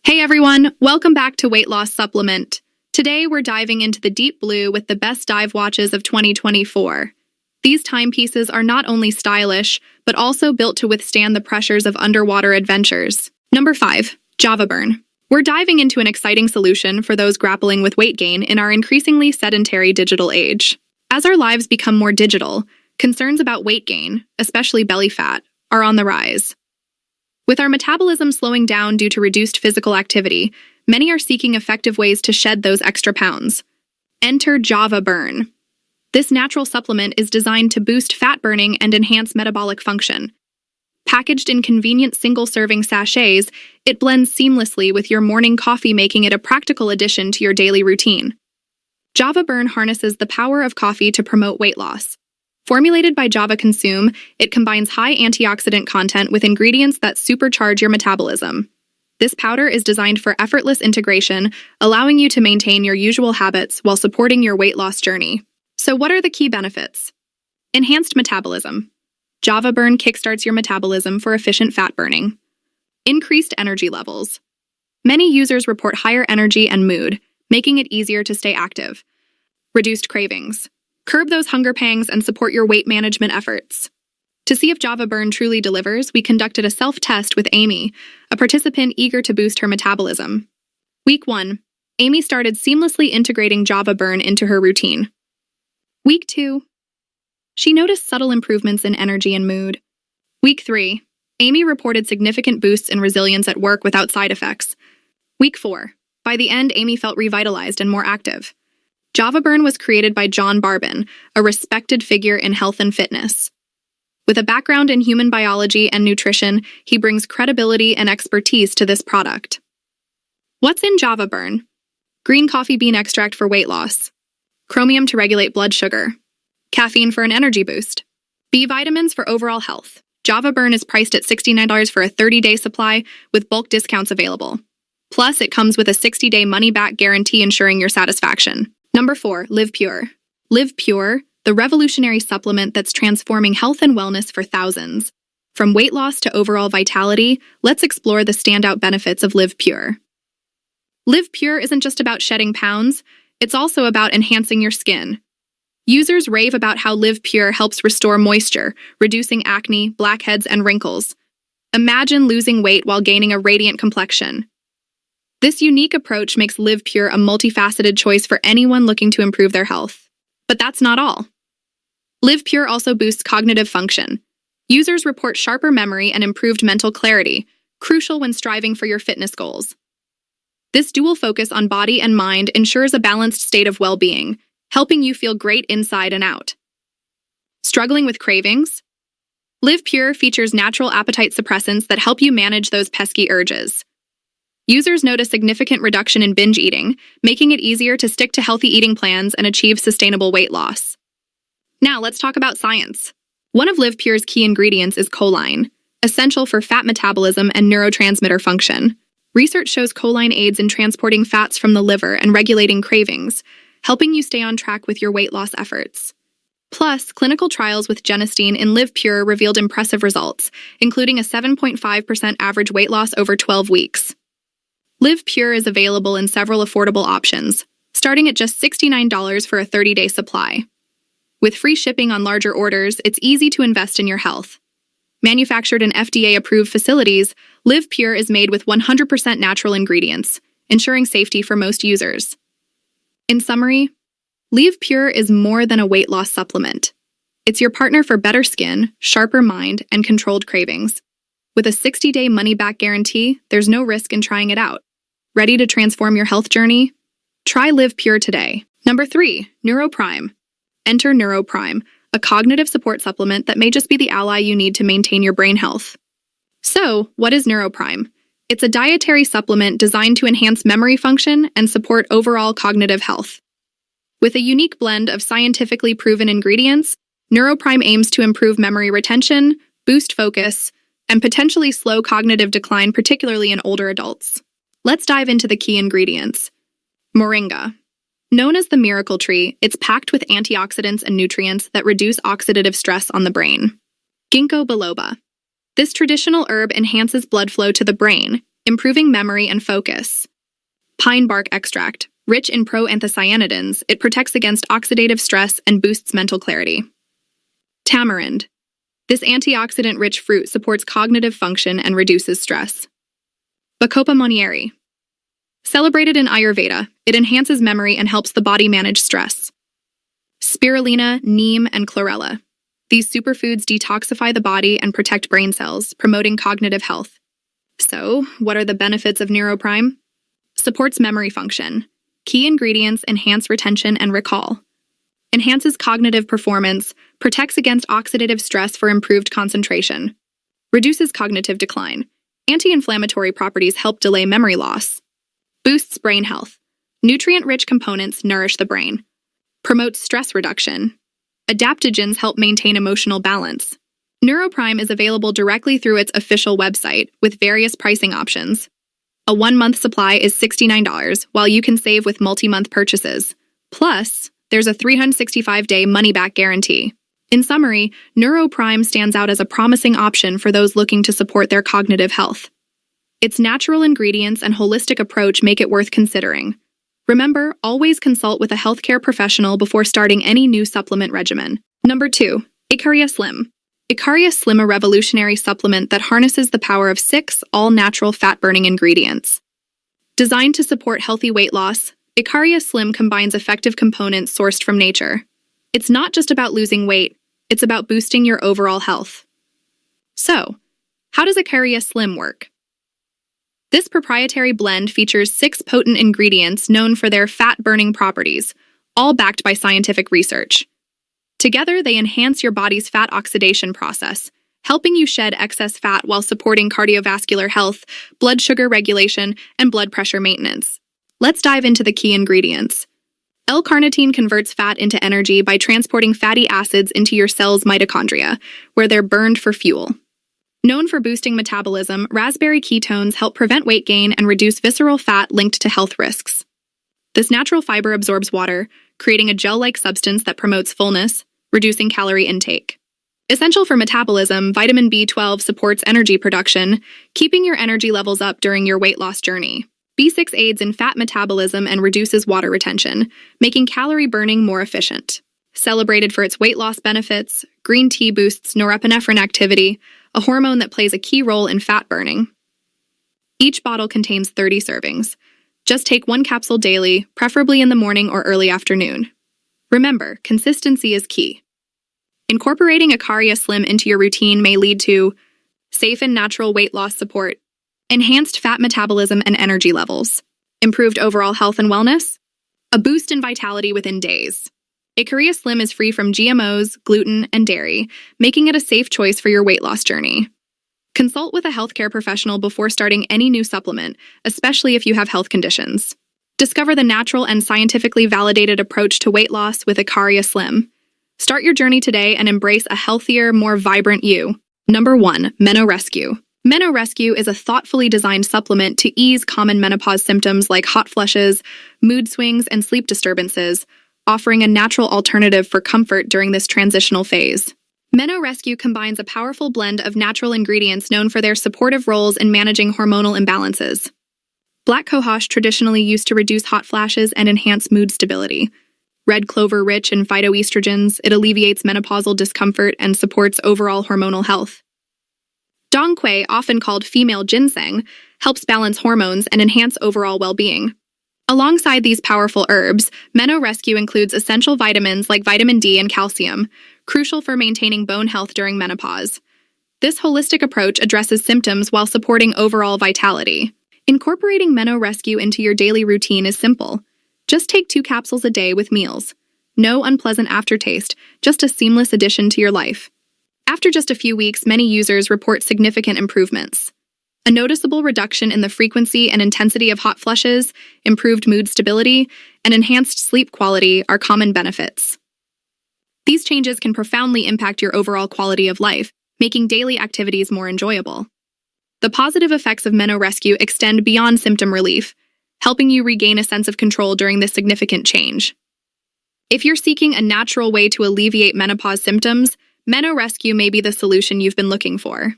Hey everyone, welcome back to Weight Loss Supplement. Today we're diving into the deep blue with the best dive watches of 2024. These timepieces are not only stylish, but also built to withstand the pressures of underwater adventures. Number 5. Java Burn. We're diving into an exciting solution for those grappling with weight gain in our increasingly sedentary digital age. As our lives become more digital, concerns about weight gain, especially belly fat, are on the rise. With our metabolism slowing down due to reduced physical activity, many are seeking effective ways to shed those extra pounds. Enter Java Burn. This natural supplement is designed to boost fat burning and enhance metabolic function. Packaged in convenient single-serving sachets, it blends seamlessly with your morning coffee, making it a practical addition to your daily routine. Java Burn harnesses the power of coffee to promote weight loss. Formulated by Java Consume, it combines high antioxidant content with ingredients that supercharge your metabolism. This powder is designed for effortless integration, allowing you to maintain your usual habits while supporting your weight loss journey. So what are the key benefits? Enhanced metabolism. Java Burn kickstarts your metabolism for efficient fat burning. Increased energy levels. Many users report higher energy and mood, making it easier to stay active. Reduced cravings. Curb those hunger pangs and support your weight management efforts. To see if Java Burn truly delivers, we conducted a self-test with Amy, a participant eager to boost her metabolism. Week 1. Amy started seamlessly integrating Java Burn into her routine. Week 2. She noticed subtle improvements in energy and mood. Week 3. Amy reported significant boosts in resilience at work without side effects. Week 4. By the end, Amy felt revitalized and more active. Java Burn was created by John Barbin, a respected figure in health and fitness. With a background in human biology and nutrition, he brings credibility and expertise to this product. What's in Java Burn? Green coffee bean extract for weight loss. Chromium to regulate blood sugar. Caffeine for an energy boost. B vitamins for overall health. Java Burn is priced at $69 for a 30-day supply, with bulk discounts available. Plus, it comes with a 60-day money-back guarantee ensuring your satisfaction. Number 4. Live Pure. Live Pure, the revolutionary supplement that's transforming health and wellness for thousands. From weight loss to overall vitality, let's explore the standout benefits of Live Pure. Live Pure isn't just about shedding pounds, it's also about enhancing your skin. Users rave about how Live Pure helps restore moisture, reducing acne, blackheads, and wrinkles. Imagine losing weight while gaining a radiant complexion. This unique approach makes Live Pure a multifaceted choice for anyone looking to improve their health. But that's not all. Live Pure also boosts cognitive function. Users report sharper memory and improved mental clarity, crucial when striving for your fitness goals. This dual focus on body and mind ensures a balanced state of well-being, helping you feel great inside and out. Struggling with cravings? Live Pure features natural appetite suppressants that help you manage those pesky urges. Users notice significant reduction in binge eating, making it easier to stick to healthy eating plans and achieve sustainable weight loss. Now let's talk about science. One of Live Pure's key ingredients is choline, essential for fat metabolism and neurotransmitter function. Research shows choline aids in transporting fats from the liver and regulating cravings, helping you stay on track with your weight loss efforts. Plus, clinical trials with genistein in Live Pure revealed impressive results, including a 7.5% average weight loss over 12 weeks. Live Pure is available in several affordable options, starting at just $69 for a 30-day supply. With free shipping on larger orders, it's easy to invest in your health. Manufactured in FDA-approved facilities, Live Pure is made with 100% natural ingredients, ensuring safety for most users. In summary, Live Pure is more than a weight loss supplement. It's your partner for better skin, sharper mind, and controlled cravings. With a 60-day money-back guarantee, there's no risk in trying it out. Ready to transform your health journey? Try Live Pure today. Number 3. NeuroPrime. Enter NeuroPrime, a cognitive support supplement that may just be the ally you need to maintain your brain health. So, what is NeuroPrime? It's a dietary supplement designed to enhance memory function and support overall cognitive health. With a unique blend of scientifically proven ingredients, NeuroPrime aims to improve memory retention, boost focus, and potentially slow cognitive decline, particularly in older adults. Let's dive into the key ingredients. Moringa. Known as the miracle tree, it's packed with antioxidants and nutrients that reduce oxidative stress on the brain. Ginkgo biloba. This traditional herb enhances blood flow to the brain, improving memory and focus. Pine bark extract, rich in proanthocyanidins, it protects against oxidative stress and boosts mental clarity. Tamarind. This antioxidant-rich fruit supports cognitive function and reduces stress. Bacopa monnieri. Celebrated in Ayurveda, it enhances memory and helps the body manage stress. Spirulina, neem, and chlorella. These superfoods detoxify the body and protect brain cells, promoting cognitive health. So, what are the benefits of Neuroprime? Supports memory function. Key ingredients enhance retention and recall. Enhances cognitive performance, protects against oxidative stress for improved concentration. Reduces cognitive decline. Anti-inflammatory properties help delay memory loss. Boosts brain health. Nutrient-rich components nourish the brain. Promotes stress reduction. Adaptogens help maintain emotional balance. Neuroprime is available directly through its official website, with various pricing options. A 1-month supply is $69, while you can save with multi-month purchases. Plus, there's a 365-day money-back guarantee. In summary, Neuroprime stands out as a promising option for those looking to support their cognitive health. Its natural ingredients and holistic approach make it worth considering. Remember, always consult with a healthcare professional before starting any new supplement regimen. Number 2. Icaria Slim. Icaria Slim, a revolutionary supplement that harnesses the power of 6 all-natural fat-burning ingredients. Designed to support healthy weight loss, Icaria Slim combines effective components sourced from nature. It's not just about losing weight, it's about boosting your overall health. So, how does Icaria Slim work? This proprietary blend features 6 potent ingredients known for their fat-burning properties, all backed by scientific research. Together, they enhance your body's fat oxidation process, helping you shed excess fat while supporting cardiovascular health, blood sugar regulation, and blood pressure maintenance. Let's dive into the key ingredients. L-carnitine converts fat into energy by transporting fatty acids into your cell's mitochondria, where they're burned for fuel. Known for boosting metabolism, raspberry ketones help prevent weight gain and reduce visceral fat linked to health risks. This natural fiber absorbs water, creating a gel-like substance that promotes fullness, reducing calorie intake. Essential for metabolism, vitamin B12 supports energy production, keeping your energy levels up during your weight loss journey. B6 aids in fat metabolism and reduces water retention, making calorie burning more efficient. Celebrated for its weight loss benefits, green tea boosts norepinephrine activity, a hormone that plays a key role in fat burning. Each bottle contains 30 servings. Just take 1 capsule daily, preferably in the morning or early afternoon. Remember, consistency is key. Incorporating Icaria Slim into your routine may lead to safe and natural weight loss support, enhanced fat metabolism and energy levels, improved overall health and wellness, a boost in vitality within days. Icaria Slim is free from GMOs, gluten, and dairy, making it a safe choice for your weight loss journey. Consult with a healthcare professional before starting any new supplement, especially if you have health conditions. Discover the natural and scientifically validated approach to weight loss with Icaria Slim. Start your journey today and embrace a healthier, more vibrant you. Number 1. MenoRescue. MenoRescue is a thoughtfully designed supplement to ease common menopause symptoms like hot flushes, mood swings, and sleep disturbances, offering a natural alternative for comfort during this transitional phase. MenoRescue combines a powerful blend of natural ingredients known for their supportive roles in managing hormonal imbalances. Black cohosh, traditionally used to reduce hot flashes and enhance mood stability. Red clover, rich in phytoestrogens, it alleviates menopausal discomfort and supports overall hormonal health. Dong Quai, often called female ginseng, helps balance hormones and enhance overall well-being. Alongside these powerful herbs, MenoRescue includes essential vitamins like vitamin D and calcium, crucial for maintaining bone health during menopause. This holistic approach addresses symptoms while supporting overall vitality. Incorporating MenoRescue into your daily routine is simple. Just take 2 capsules a day with meals. No unpleasant aftertaste, just a seamless addition to your life. After just a few weeks, many users report significant improvements. A noticeable reduction in the frequency and intensity of hot flushes, improved mood stability, and enhanced sleep quality are common benefits. These changes can profoundly impact your overall quality of life, making daily activities more enjoyable. The positive effects of MenoRescue extend beyond symptom relief, helping you regain a sense of control during this significant change. If you're seeking a natural way to alleviate menopause symptoms, MenoRescue may be the solution you've been looking for.